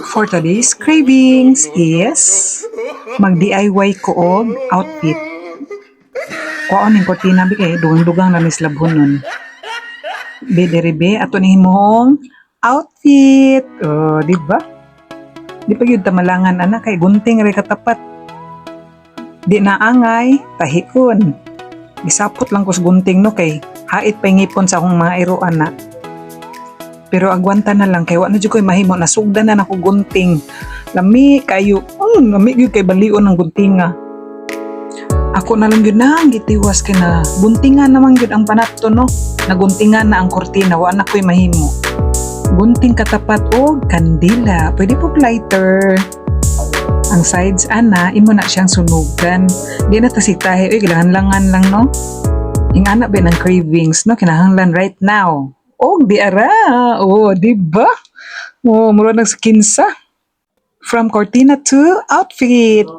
For today's cravings is mag-DIY ko og outfit. Kuan ning kortina bi kay dugang-dugang na ni slabhon nun. Be diri be ato ni himong outfit. Oh, di ba? Di pa gyud ta malangan ana kay gunting ra katapat. Di na angay tahikon. Gisapot lang ko sa gunting no kay hait pa ngipon sa akong mga iruan na. Pero agwanta na lang kay wa na jud koy mahimo nasugdan na nako gunting. Lami kayo. Lami gyud kay balion ng guntinga. Ako na lang yun na, gitiwas kay na guntingan naman yun ang panato no. Naguntingan na ang kortina, wa na ko'y mahimo. Gunting katapat o kandila, pwede po lighter. Ang sides ana, imo na siyang sunugan. Di na tasitahe, kailangan lang no. Yung anak ba ng cravings no, kinahanglan right now. Di ara, di ba? Mura ng skinsa. From cortina to outfit.